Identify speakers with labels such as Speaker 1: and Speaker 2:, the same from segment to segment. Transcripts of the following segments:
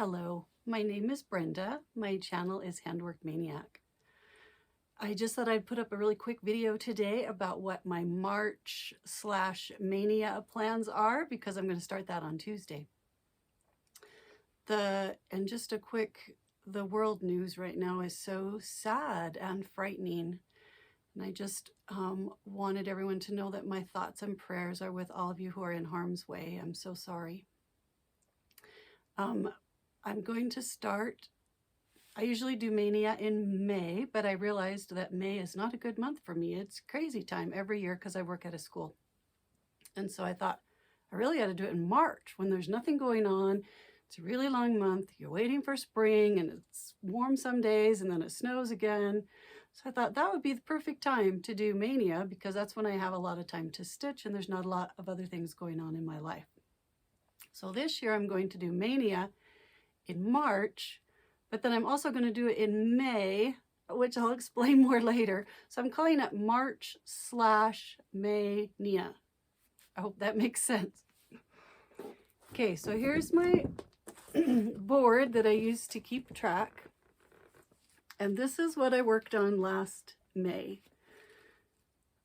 Speaker 1: Hello, my name is Brenda. My channel is Handwork Maniac. I just thought I'd put up a really quick video today about what my March/Mania plans are, because I'm going to start that on Tuesday. And just a quick, the world news right now is so sad and frightening. And I just wanted everyone to know that my thoughts and prayers are with all of you who are in harm's way. I'm so sorry. I'm going to start, I usually do Mania in May, but I realized that May is not a good month for me. It's crazy time every year because I work at a school. And so I thought, I really ought to do it in March when there's nothing going on. It's a really long month. You're waiting for spring and it's warm some days and then it snows again. So I thought that would be the perfect time to do Mania because that's when I have a lot of time to stitch and there's not a lot of other things going on in my life. So this year I'm going to do Mania in March, but then I'm also going to do it in May, which I'll explain more later. So I'm calling it March/Mania. I hope that makes sense. Okay, so here's my board that I use to keep track. And this is what I worked on last May.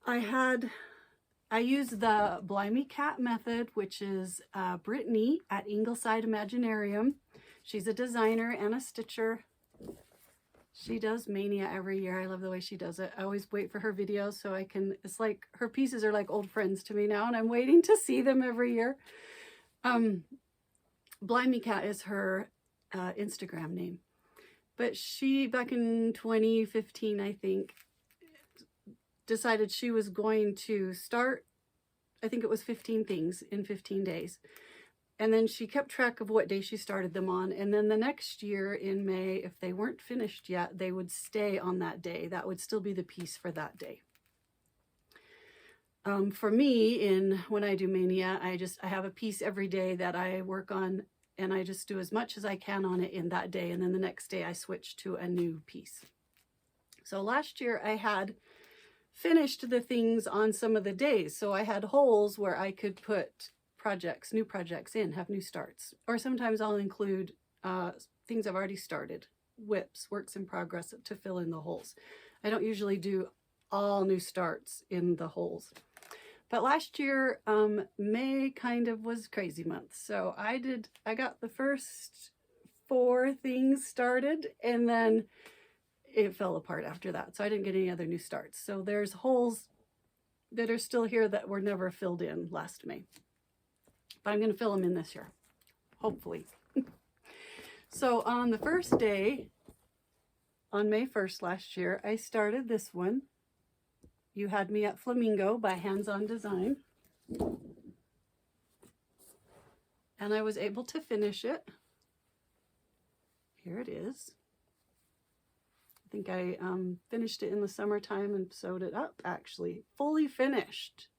Speaker 1: I used the Blimey Cat method, which is Brittany at Ingleside Imaginarium. She's a designer and a stitcher. She does Mania every year. I love the way she does it. I always wait for her videos so I can, it's like her pieces are like old friends to me now and I'm waiting to see them every year. Blimey Cat is her Instagram name. But she, back in 2015, I think, decided she was going to start, I think it was 15 things in 15 days. And then she kept track of what day she started them on. And then the next year in May, if they weren't finished yet, they would stay on that day. That would still be the piece for that day. For me, when I do Mania, I have a piece every day that I work on and I just do as much as I can on it in that day. And then the next day I switch to a new piece. So last year I had finished the things on some of the days. So I had holes where I could put new projects in, have new starts. Or sometimes I'll include things I've already started, WIPs, works in progress, to fill in the holes. I don't usually do all new starts in the holes. But last year, May kind of was crazy month. So I got the first 4 things started and then it fell apart after that. So I didn't get any other new starts. So there's holes that are still here that were never filled in last May. But I'm going to fill them in this year, hopefully. So on the first day, on May 1st last year, I started this one. You Had Me at Flamingo by Hands On Design. And I was able to finish it. Here it is. I think I finished it in the summertime and sewed it up, actually. Fully finished.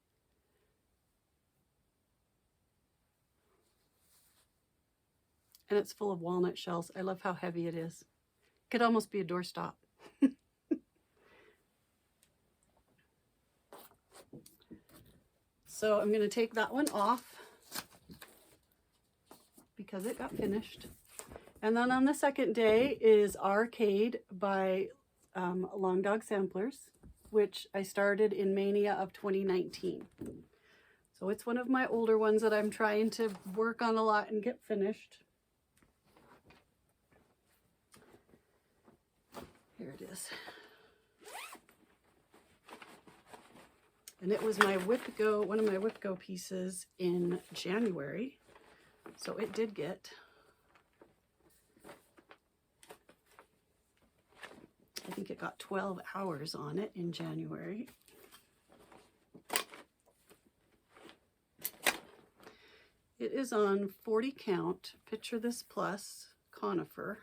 Speaker 1: And it's full of walnut shells. I love how heavy it is. Could almost be a doorstop. So I'm going to take that one off because it got finished. And then on the second day is R-Kade by Long Dog Samplers, which I started in Mania of 2019. So it's one of my older ones that I'm trying to work on a lot and get finished. Here it is. And it was my one of my Whip Go pieces in January. So it did get, I think it got 12 hours on it in January. It is on 40 count, Picture This Plus, Conifer.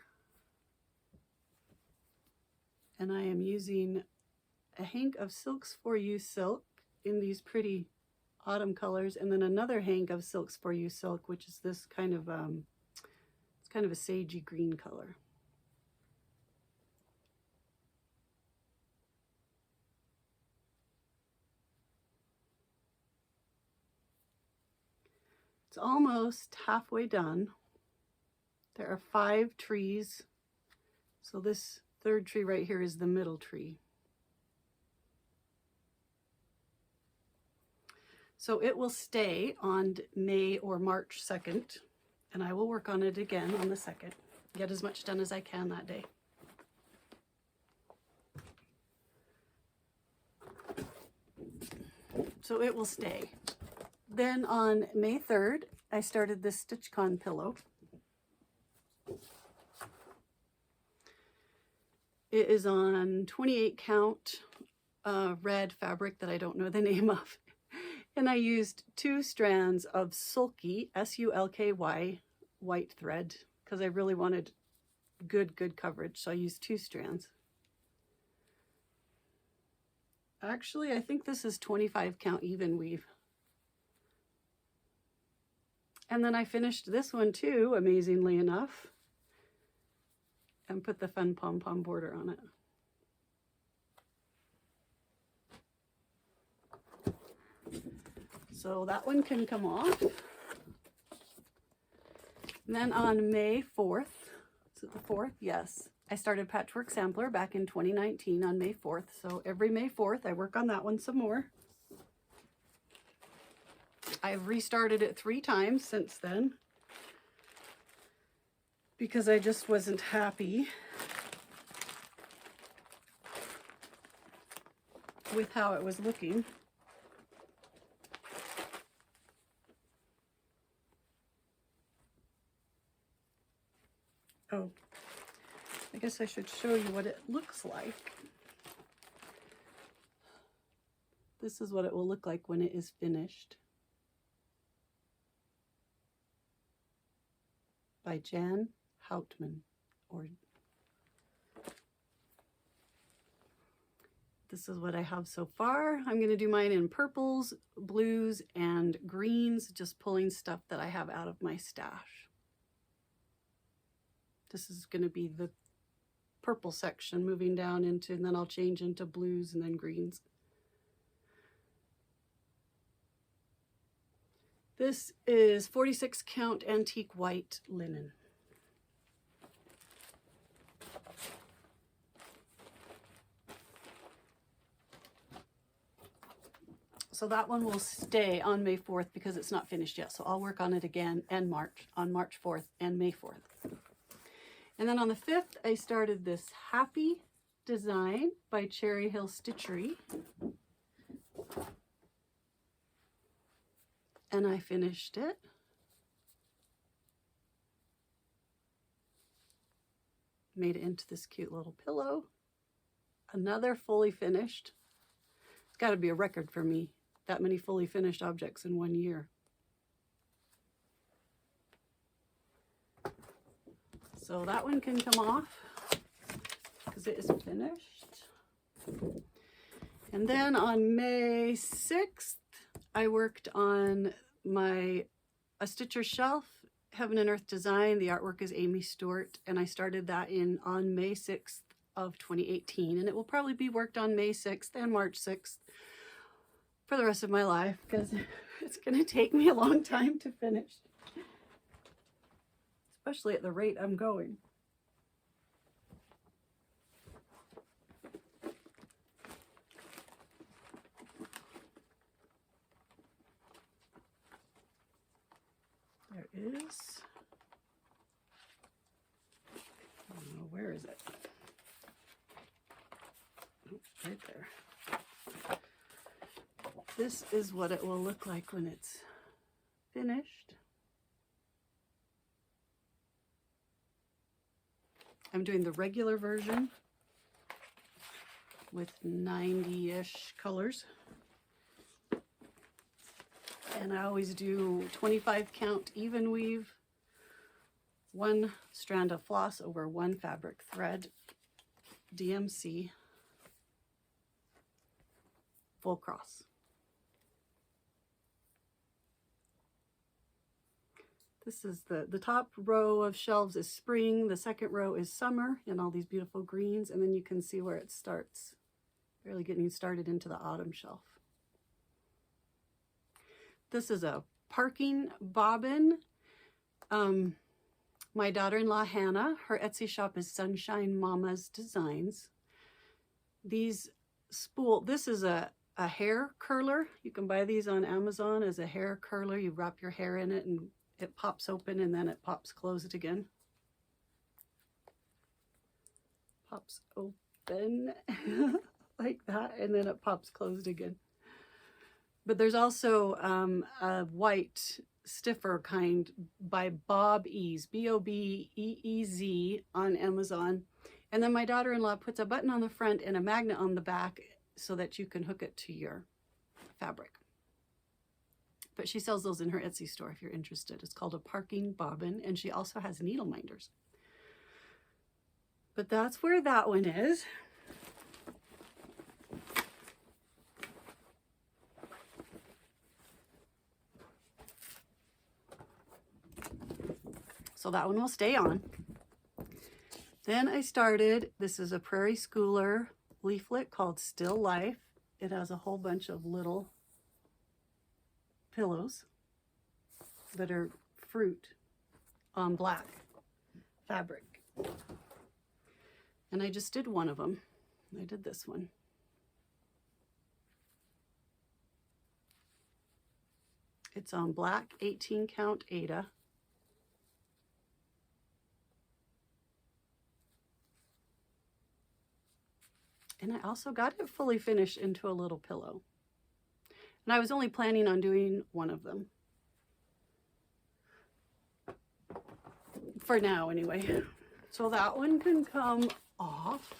Speaker 1: And I am using a hank of Silks For You silk in these pretty autumn colors, and then another hank of Silks For You silk, which is this kind of it's kind of a sagey green color. It's almost halfway done. There are 5 trees. So this third tree right here is the middle tree. So it will stay on May or March 2nd, and I will work on it again on the 2nd. Get as much done as I can that day. So it will stay. Then on May 3rd, I started this StitchCon pillow. It is on 28 count red fabric that I don't know the name of. And I used 2 strands of Sulky, S-U-L-K-Y, white thread, because I really wanted good coverage. So I used 2 strands. Actually, I think this is 25 count Evenweave. And then I finished this one too, amazingly enough, and put the fun pom-pom border on it. So that one can come off. And then on May 4th, is it the 4th? Yes. I started Patchwork Sampler back in 2019 on May 4th. So every May 4th, I work on that one some more. I've restarted it 3 times since then because I just wasn't happy with how it was looking. Oh, I guess I should show you what it looks like. This is what it will look like when it is finished. By Jan Houtman. This is what I have so far. I'm going to do mine in purples, blues, and greens, just pulling stuff that I have out of my stash. This is going to be the purple section moving down into, and then I'll change into blues and then greens. This is 46 count antique white linen. So that one will stay on May 4th because it's not finished yet. So I'll work on it again and on March 4th and May 4th. And then on the 5th, I started this Happy design by Cherry Hill Stitchery. And I finished it. Made it into this cute little pillow. Another fully finished. It's got to be a record for me, that many fully finished objects in 1 year. So that one can come off because it is finished. And then on May 6th, I worked on a Stitcher shelf, Heaven and Earth design. The artwork is Amy Stewart, and I started that on May 6th of 2018, and it will probably be worked on May 6th and March 6th for the rest of my life because it's going to take me a long time to finish, especially at the rate I'm going. There is, I don't know, where is it? Oh, right there. This is what it will look like when it's finished. I'm doing the regular version with 90-ish colors. And I always do 25 count even weave, 1 strand of floss over 1 fabric thread, DMC, full cross. This is the top row of shelves is spring, the second row is summer, and all these beautiful greens, and then you can see where it starts, really getting started into the autumn shelf. This is a parking bobbin My daughter-in-law, Hannah, her Etsy shop is Sunshine Mama's Designs. These this is a hair curler. You can buy these on Amazon as a hair curler. You wrap your hair in it and it pops open and then it pops closed again. Pops open like that and then it pops closed again. But there's also a white stiffer kind by Bob Ease, B-O-B-E-E-Z on Amazon. And then my daughter-in-law puts a button on the front and a magnet on the back so that you can hook it to your fabric. But she sells those in her Etsy store if you're interested. It's called a parking bobbin, and she also has needle minders. But that's where that one is. So that one will stay on. Then I started, this is a Prairie Schooler leaflet called Still Life. It has a whole bunch of little pillows that are fruit on black fabric. And I just did one of them. I did this one. It's on black 18 count Aida. And I also got it fully finished into a little pillow. And I was only planning on doing one of them. For now, anyway. So that one can come off.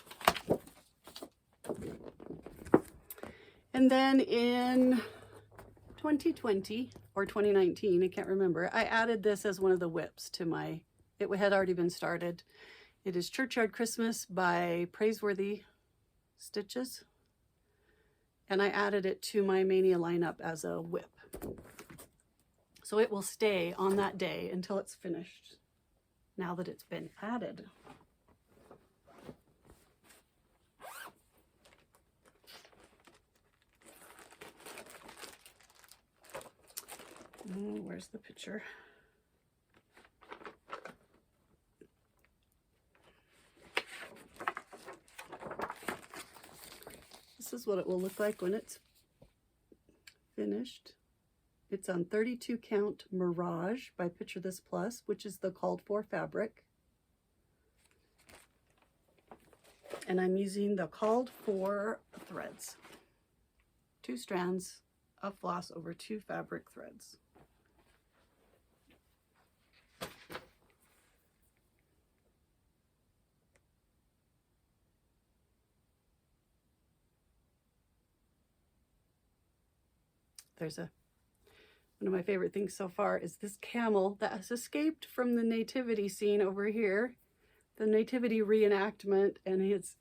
Speaker 1: And then in 2020 or 2019, I can't remember, I added this as one of the whips to my, it had already been started. It is Churchyard Christmas by Praiseworthy Stitches, and I added it to my Maynia lineup as a whip. So it will stay on that day until it's finished, now that it's been added. Oh, where's the picture? This is what it will look like when it's finished. It's on 32 count Mirage by Picture This Plus, which is the called for fabric. And I'm using the called for threads. 2 strands of floss over 2 fabric threads. There's one of my favorite things so far is this camel that has escaped from the nativity scene over here, the nativity reenactment, and it's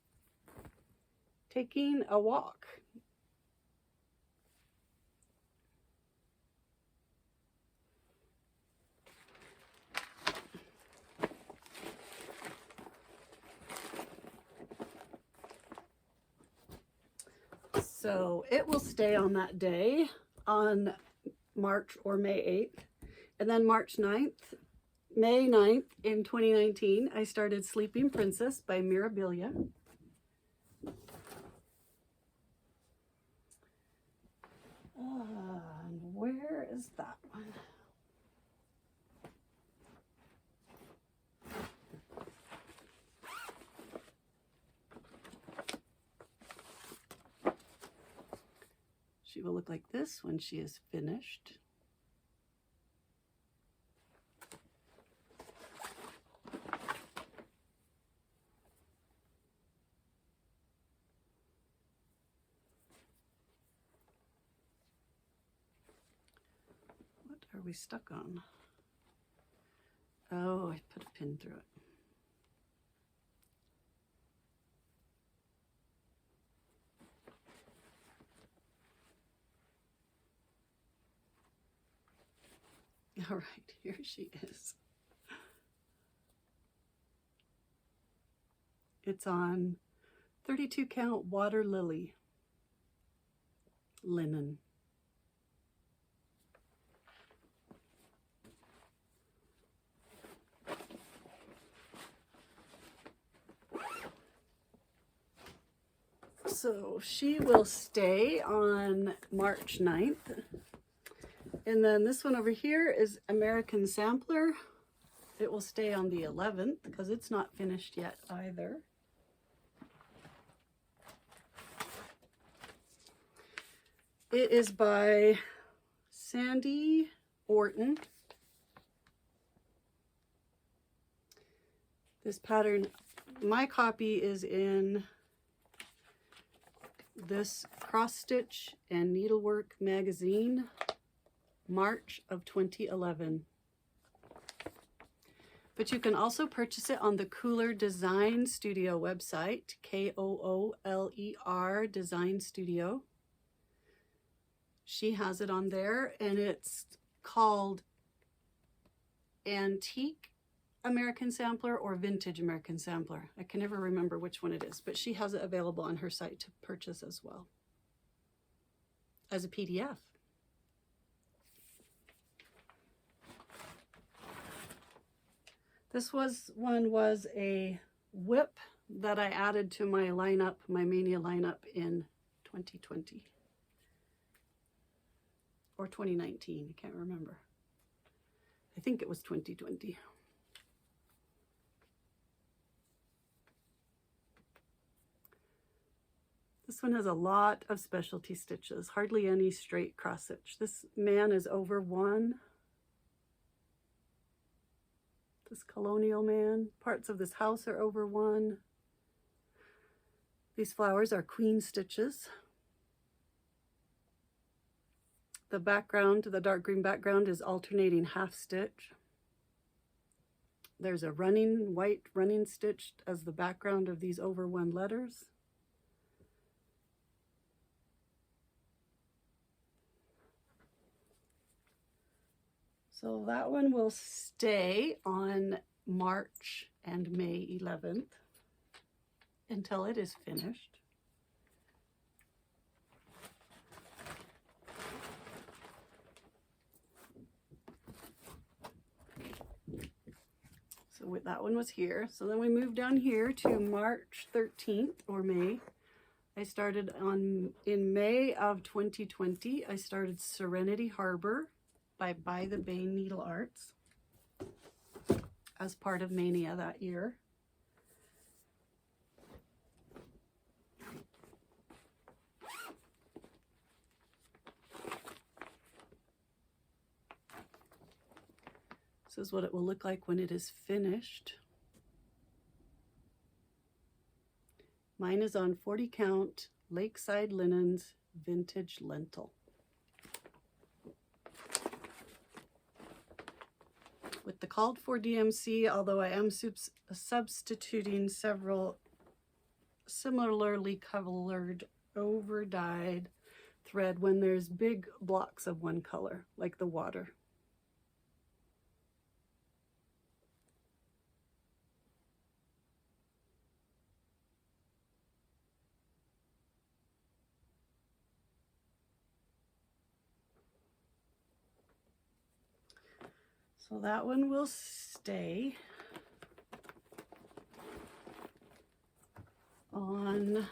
Speaker 1: taking a walk. So it will stay on that day on March or May 8th. And then March 9th, May 9th in 2019, I started Sleeping Princess by Mirabilia. And where is that one? She will look like this when she is finished. What are we stuck on? Oh, I put a pin through it. All right, here she is. It's on 32 count Water Lily linen. So she will stay on March 9th. And then this one over here is American Sampler. It will stay on the 11th because it's not finished yet either. It is by Sandy Orton. This pattern, my copy is in this Cross Stitch and Needlework magazine, March of 2011. But you can also purchase it on the Cooler Design Studio website, Kooler Design Studio. She has it on there, and it's called Antique American Sampler or Vintage American Sampler. I can never remember which one it is, but she has it available on her site to purchase as well as a PDF. This one was a whip that I added to my lineup, my Maynia lineup in 2020 or 2019. I can't remember. I think it was 2020. This one has a lot of specialty stitches, hardly any straight cross stitch. This man is over 1. This colonial man. Parts of this house are over 1. These flowers are queen stitches. The background, the dark green background, is alternating half stitch. There's a white running stitch as the background of these over 1 letters. So that one will stay on March and May 11th until it is finished. So that one was here. So then we moved down here to March 13th or May. I started in May of 2020, I started Serenity Harbor by the Bay Needle Arts as part of Maynia that year. This is what it will look like when it is finished. Mine is on 40 count Lakeside Linens Vintage Lentil. With the called for DMC, although I am substituting several similarly colored over dyed thread when there's big blocks of one color, like the water. So that one will stay on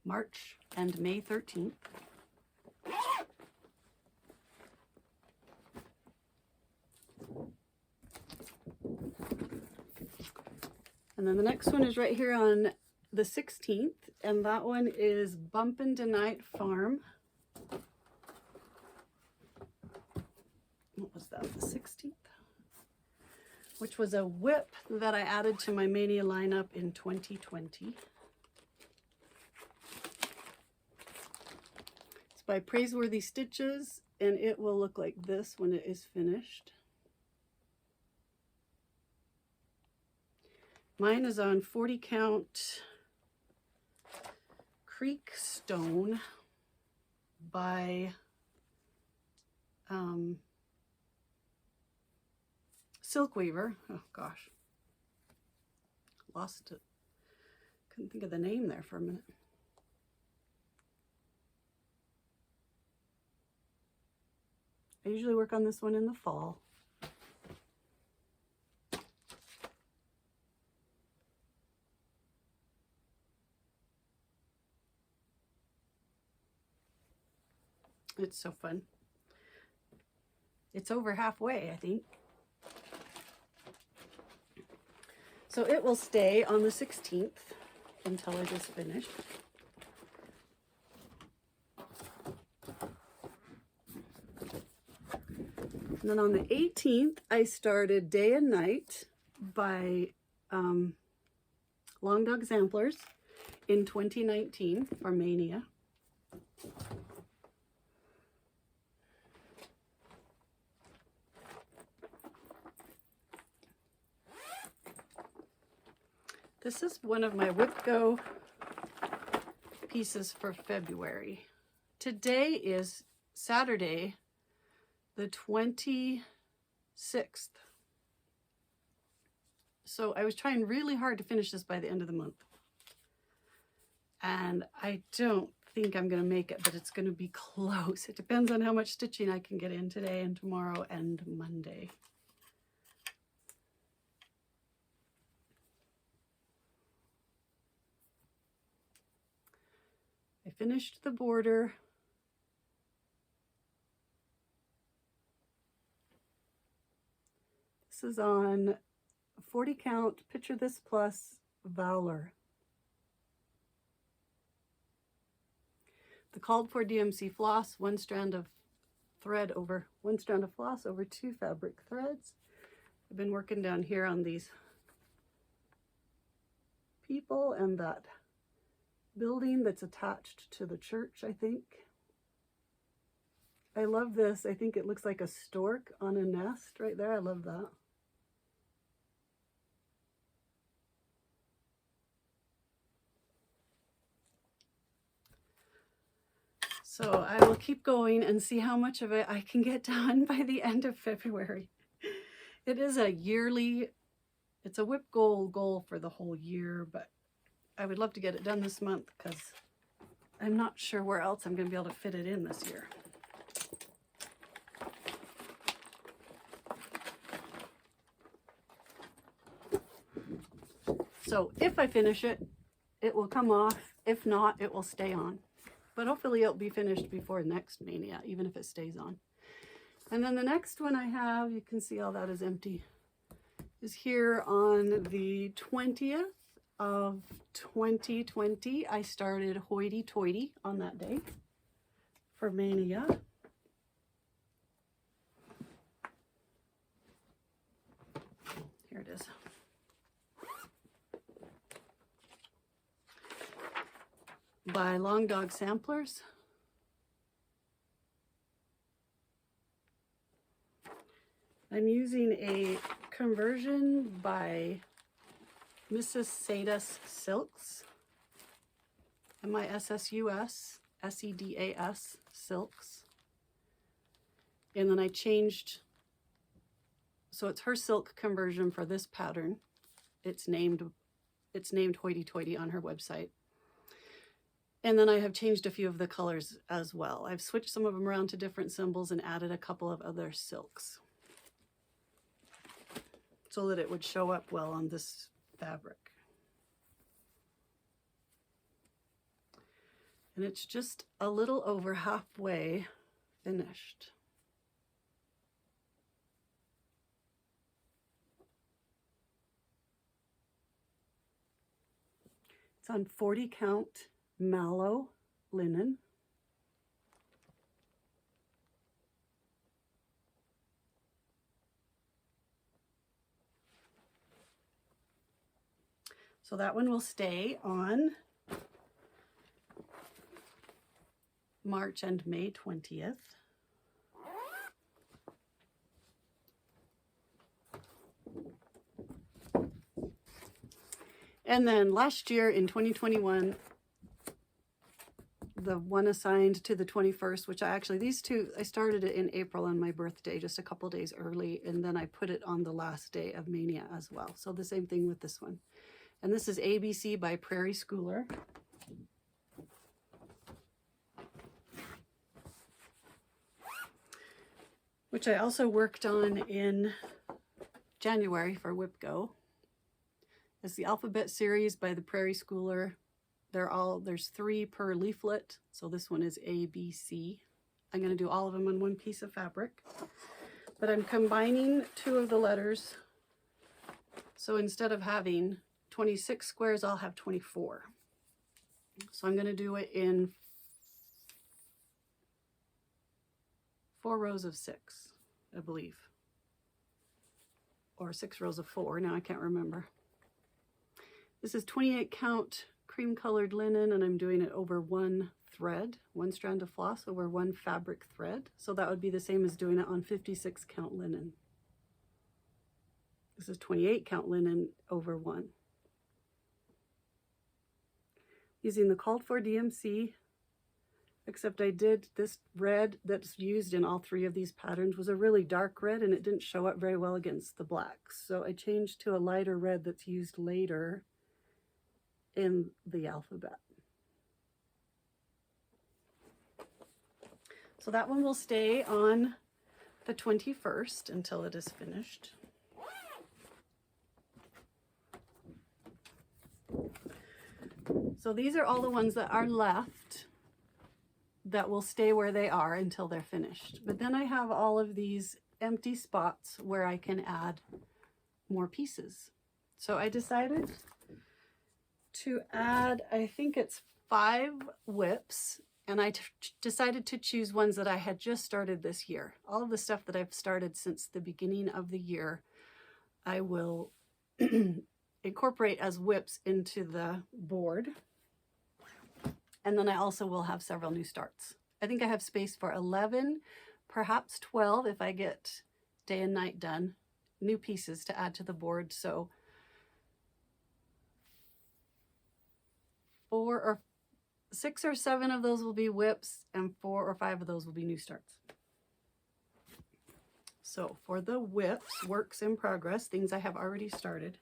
Speaker 1: March and May 13th. And then the next one is right here on the 16th, and that one is Bumpin' Tonight Farm. What was that, the 16th? Which was a whip that I added to my Maynia lineup in 2020. It's by Praiseworthy Stitches, and it will look like this when it is finished. Mine is on 40 count Creekstone by Silkweaver. Oh gosh, lost it. Couldn't think of the name there for a minute. I usually work on this one in the fall. It's so fun. It's over halfway, I think. So it will stay on the 16th until it is finished. And then on the 18th, I started Day and Night by Long Dog Samplers in 2019 for Mania. This is one of my Whip Go pieces for February. Today is Saturday, the 26th. So I was trying really hard to finish this by the end of the month. And I don't think I'm going to make it, but it's going to be close. It depends on how much stitching I can get in today and tomorrow and Monday. I finished the border. This is on 40 count, Picture This Plus Valor. The called for DMC floss, one strand of floss over 2 fabric threads. I've been working down here on these people and that building that's attached to the church, I think. I love this. I think it looks like a stork on a nest right there. I love that. So I will keep going and see how much of it I can get done by the end of February. It is a yearly, it's a Whip goal for the whole year, but I would love to get it done this month because I'm not sure where else I'm going to be able to fit it in this year. So if I finish it, it will come off. If not, it will stay on. But hopefully it'll be finished before next Mania, even if it stays on. And then the next one I have, you can see all that is empty, is here on the 20th of 2020. I started Hoity Toity on that day for Mania. Here it is. By Long Dog Samplers. I'm using a conversion by Mrs. Sedas Silks, MISSUS SEDAS Silks. And then I changed, so it's her silk conversion for this pattern. It's named Hoity Toity on her website. And then I have changed a few of the colors as well. I've switched some of them around to different symbols and added a couple of other silks so that it would show up well on this fabric. And it's just a little over halfway finished. It's on 40 count mallow linen. So that one will stay on March and May 20th. And then last year in 2021, the one assigned to the 21st, which these two, I started it in April on my birthday, just a couple days early, and then I put it on the last day of Mania as well. So the same thing with this one. And this is ABC by Prairie Schooler. Which I also worked on in January for Whip Go. It's the Alphabet series by the Prairie Schooler. There's 3 per leaflet, so this one is ABC. I'm going to do all of them on one piece of fabric, but I'm combining two of the letters. So instead of having 26 squares, I'll have 24. So I'm going to do it in 4 rows of 6, I believe, or 6 rows of 4. Now I can't remember. This is 28 count cream colored linen, and I'm doing it over 1 thread, 1 strand of floss over 1 fabric thread. So that would be the same as doing it on 56 count linen. This is 28 count linen over 1. Using the called for DMC, except I did this red that's used in all 3 of these patterns was a really dark red, and it didn't show up very well against the blacks. So I changed to a lighter red that's used later in the alphabet. So that one will stay on the 21st until it is finished. So these are all the ones that are left that will stay where they are until they're finished. But then I have all of these empty spots where I can add more pieces. So I decided to add, I think it's 5 whips, and I decided to choose ones that I had just started this year. All of the stuff that I've started since the beginning of the year, I will incorporate as whips into the board. And then I also will have several new starts. I think I have space for 11, perhaps 12 if I get day and night done, new pieces to add to the board. So 6 or 7 of those will be whips, and 4 or 5 of those will be new starts. So for the whips, works in progress, things I have already started.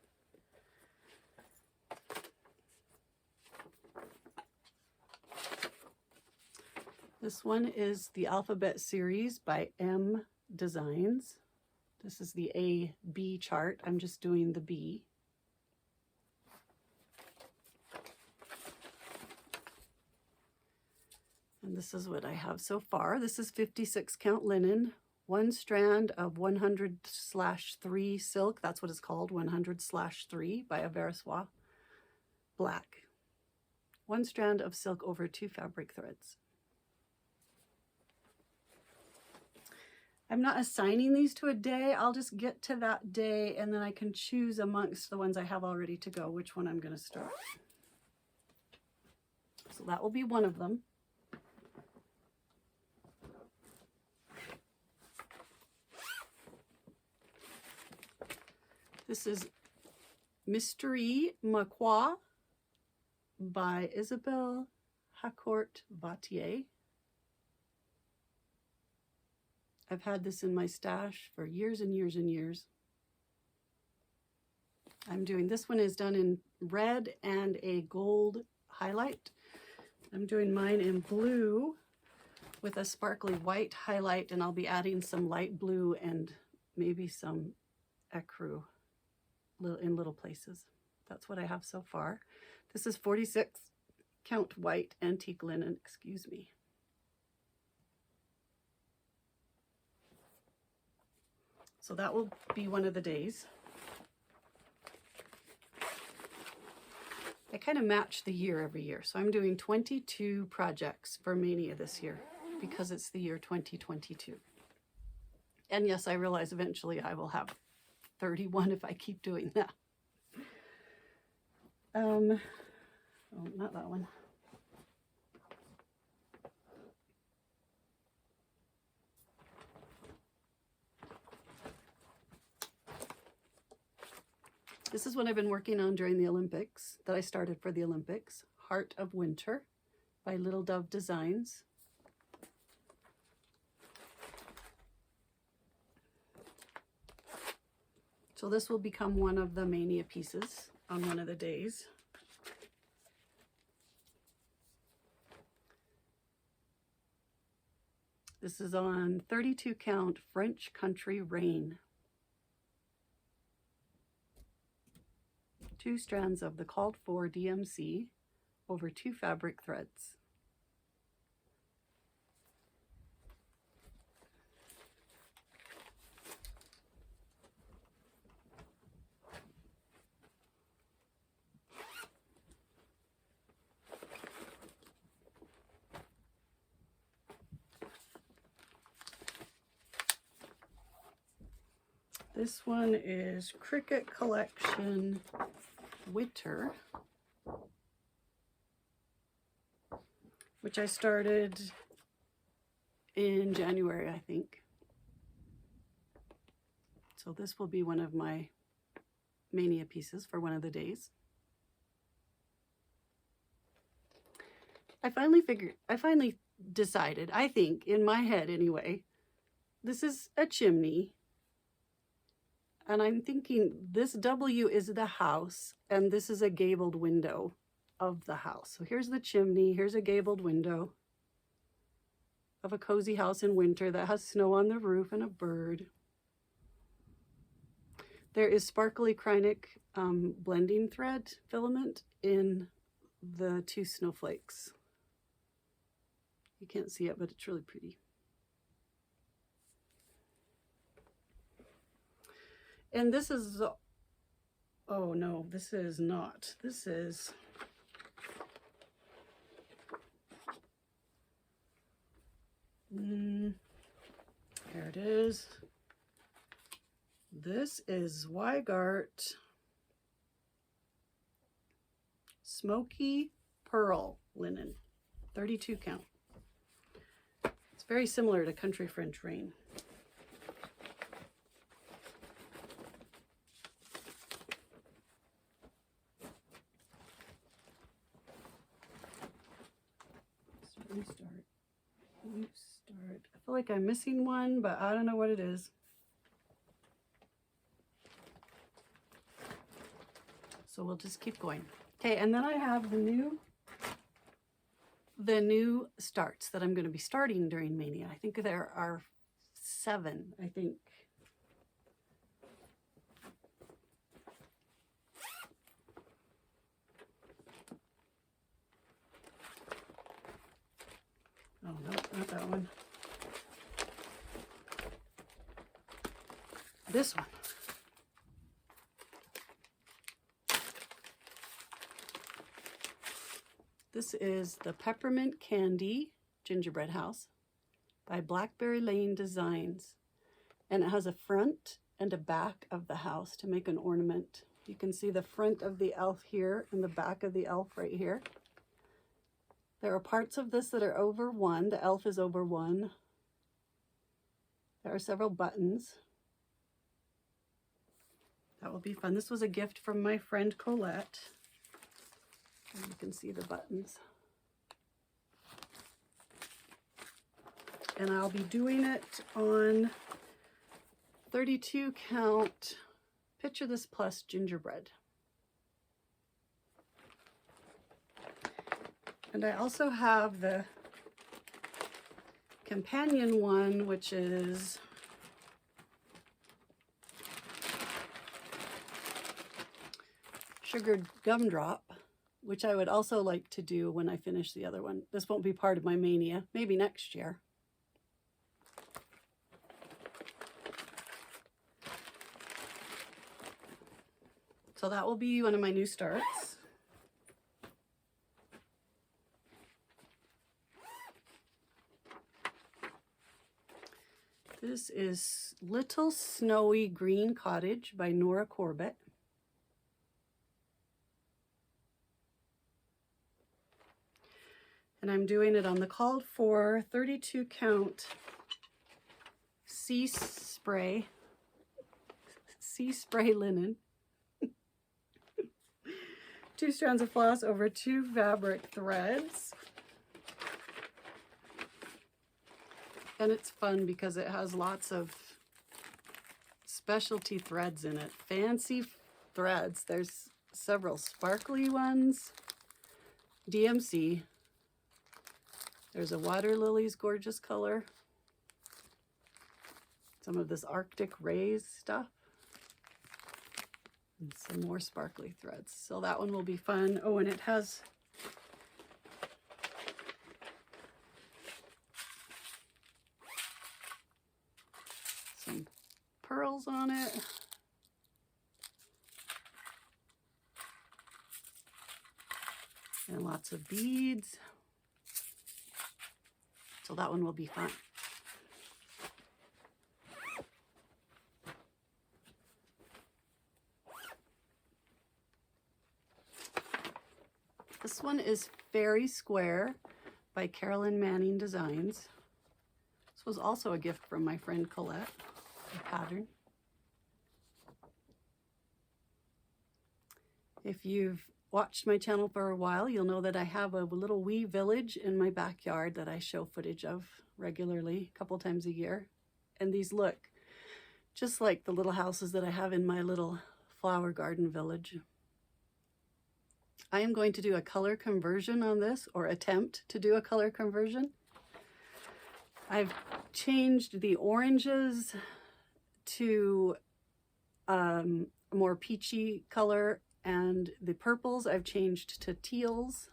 Speaker 1: This one is the Alphabet Series by M Designs. This is the A-B chart. I'm just doing the B. And this is what I have so far. This is 56 count linen, 1 strand of 100/3 silk. That's what it's called, 100/3 by Variegated black. 1 strand of silk over 2 fabric threads. I'm not assigning these to a day. I'll just get to that day and then I can choose amongst the ones I have all ready to go which one I'm going to start. So that will be one of them. This is Mystery Maquois by Isabelle Hacourt-Battier. I've had this in my stash for years and years and years. I'm doing, this one is done in red and a gold highlight. I'm doing mine in blue with a sparkly white highlight, and I'll be adding some light blue and maybe some ecru in little places. That's what I have so far. This is 46 count white antique linen, excuse me. So that will be one of the days. I kind of match the year every year. So I'm doing 22 projects for Mania this year because it's the year 2022. And yes, I realize eventually I will have 31 if I keep doing that. Oh, not that one. This is what I've been working on during the Olympics, that I started for the Olympics. Heart of Winter by Little Dove Designs. So this will become one of the Mania pieces on one of the days. This is on 32 count French Country Rain. 2 strands of the called for DMC over 2 fabric threads. This one is Cricket Collection Winter, which I started in January, I think. So this will be one of my Mania pieces for one of the days. I finally decided, I think, in my head anyway, this is a chimney. And I'm thinking this W is the house, and this is a gabled window of the house. So here's the chimney, here's a gabled window of a cozy house in winter that has snow on the roof and a bird. There is sparkly Krynic blending thread filament in the two snowflakes. You can't see it, but it's really pretty. And this is, oh no, this is not. This is, here it is. This is Weigart Smoky Pearl linen, 32 count. It's very similar to Country French Rain. Restart. I feel like I'm missing one, but I don't know what it is. So we'll just keep going. Okay, and then I have the new starts that I'm going to be starting during Mania. I think there are 7, I think. Oh, no, not that one. This one. This is the Peppermint Candy Gingerbread House by Blackberry Lane Designs. And it has a front and a back of the house to make an ornament. You can see the front of the elf here and the back of the elf right here. There are parts of this that are over 1. The elf is over 1. There are several buttons. That will be fun. This was a gift from my friend Colette. And you can see the buttons. And I'll be doing it on 32 count Picture This Plus gingerbread. And I also have the companion one, which is Sugared Gumdrop, which I would also like to do when I finish the other one. This won't be part of my Mania, maybe next year. So that will be one of my new starts. This is Little Snowy Green Cottage by Nora Corbett. And I'm doing it on the called for 32 count sea spray linen. 2 strands of floss over 2 fabric threads. And it's fun because it has lots of specialty threads in it. Fancy threads. There's several sparkly ones. DMC. There's a water lily's gorgeous color. Some of this Arctic rays stuff. And some more sparkly threads. So that one will be fun. Oh, and it has some pearls on it. And lots of beads. So that one will be fun. This one is Fairy Square by Carolyn Manning Designs. This was also a gift from my friend Colette, a pattern. If you've watched my channel for a while, you'll know that I have a little wee village in my backyard that I show footage of regularly, a couple times a year. And these look just like the little houses that I have in my little flower garden village. I am going to do a color conversion on this, or attempt to do a color conversion. I've changed the oranges to a more peachy color, and the purples I've changed to teals.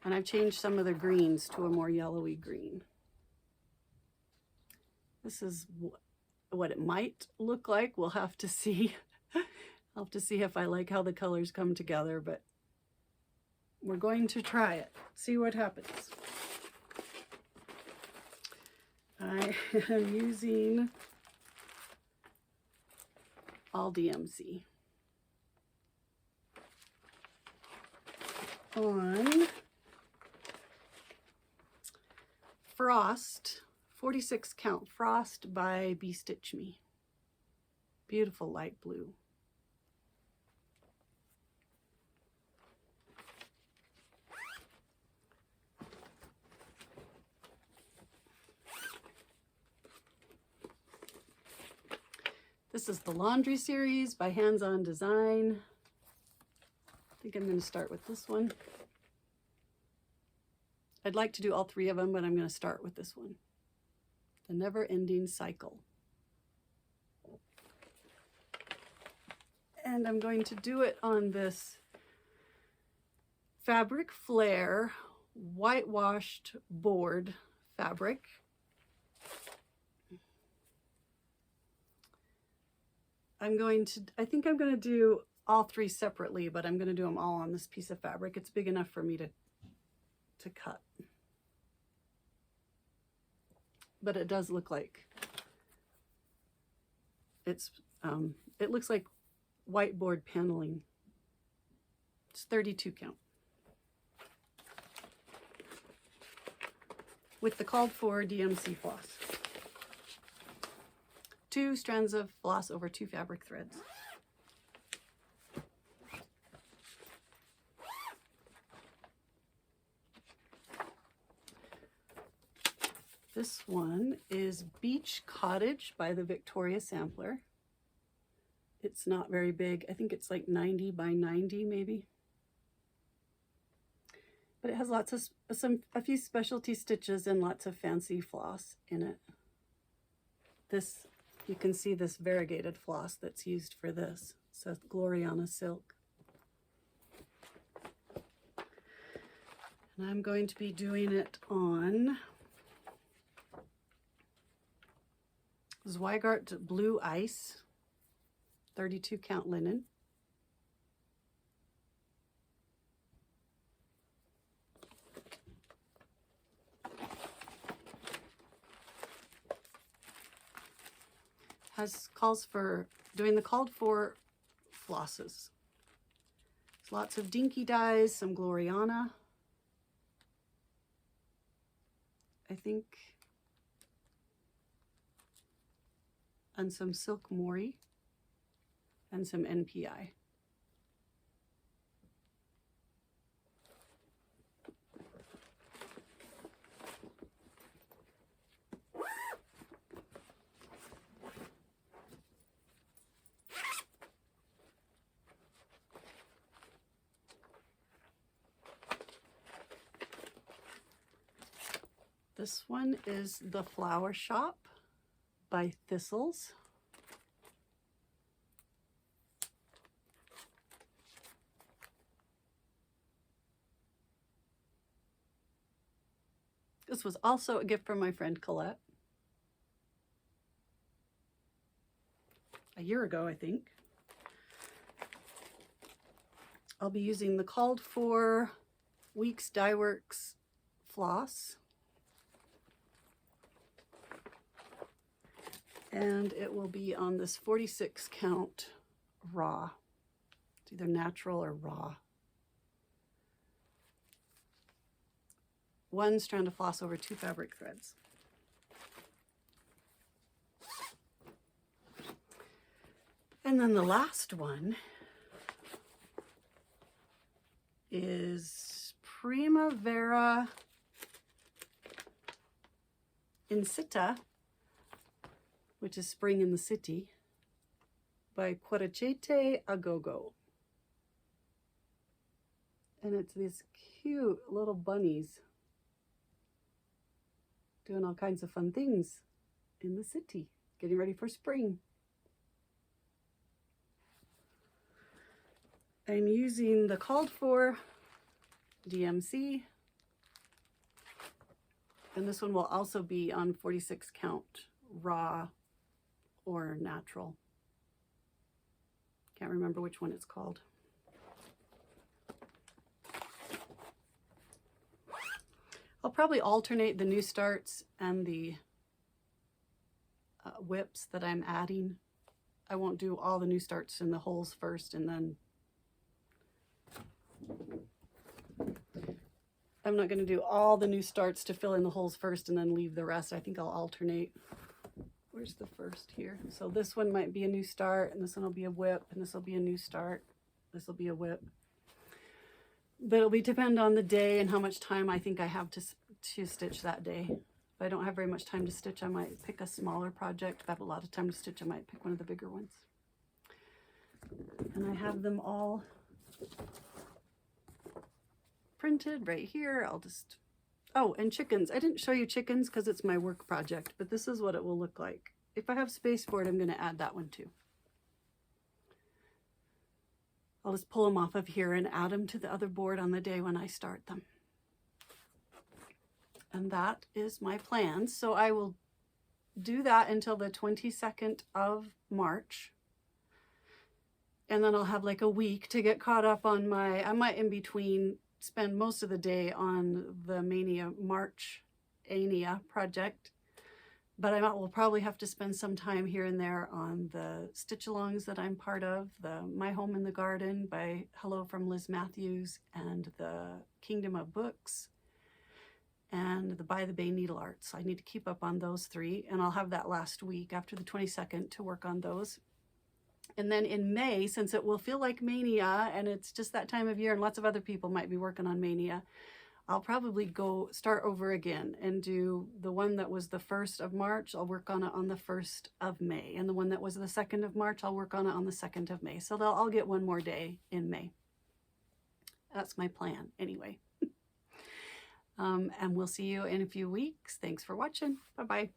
Speaker 1: And I've changed some of the greens to a more yellowy green. This is what it might look like. We'll have to see. I'll have to see if I like how the colors come together, but we're going to try it, see what happens. I am using all DMC on Frost, 46 count Frost by Bee Stitch Me. Beautiful light blue. This is the Laundry series by Hands On Design. I think I'm going to start with this one. I'd like to do all three of them, but I'm going to start with this one. The Never Ending Cycle. And I'm going to do it on this Fabric Flare whitewashed board fabric. I think I'm going to do all three separately, but I'm going to do them all on this piece of fabric. It's big enough for me to cut. But it does look like it looks like whiteboard paneling. It's 32 count. With the called for DMC floss. 2 strands of floss over 2 fabric threads. This one is Beach Cottage by the Victoria Sampler. It's not very big. I think it's like 90 by 90 maybe. But it has lots of a few specialty stitches and lots of fancy floss in it. This, you can see this variegated floss that's used for this. So Gloriana silk. And I'm going to be doing it on Zweigart Blue Ice, 32 count linen. Calls for doing the called for flosses. There's lots of dinky dyes, some Gloriana, I think, and some Silk Mori, and some NPI. This one is The Flower Shop by Thistles. This was also a gift from my friend Colette. A year ago, I think. I'll be using the called for Weeks Dye Works floss. And it will be on this 46 count raw. It's either natural or raw. 1 strand of floss over 2 fabric threads. And then the last one is Primavera Incita, which is Spring in the City, by Querachete Agogo. And it's these cute little bunnies doing all kinds of fun things in the city, getting ready for spring. I'm using the called for DMC, and this one will also be on 46 count raw or natural. Can't remember which one it's called. I'll probably alternate the new starts and the whips that I'm adding. I won't do all the new starts in the holes first, and then I'm not going to do all the new starts to fill in the holes first and then leave the rest. I think I'll alternate. Where's the first here? So this one might be a new start, and this one will be a whip, and this will be a new start. This will be a whip. But it'll depend on the day and how much time I think I have to stitch that day. If I don't have very much time to stitch, I might pick a smaller project. If I have a lot of time to stitch, I might pick one of the bigger ones. And I have them all printed right here. I'll just, oh, and chickens. I didn't show you chickens because it's my work project, but this is what it will look like. If I have space for it, I'm going to add that one too. I'll just pull them off of here and add them to the other board on the day when I start them. And that is my plan. So I will do that until the 22nd of March. And then I'll have like a week to get caught up on my, I might in between spend most of the day on the Mania March Ania project. But I will probably have to spend some time here and there on the stitch-alongs that I'm part of, the My Home in the Garden by Hello from Liz Matthews, and the Kingdom of Books, and the By the Bay Needle Arts. I need to keep up on those 3, and I'll have that last week after the 22nd to work on those. And then in May, since it will feel like Mania, and it's just that time of year, and lots of other people might be working on Mania, I'll probably go start over again and do the one that was the 1st of March. I'll work on it on the 1st of May. And the one that was the 2nd of March, I'll work on it on the 2nd of May. So they'll all get one more day in May. That's my plan anyway. And we'll see you in a few weeks. Thanks for watching. Bye-bye.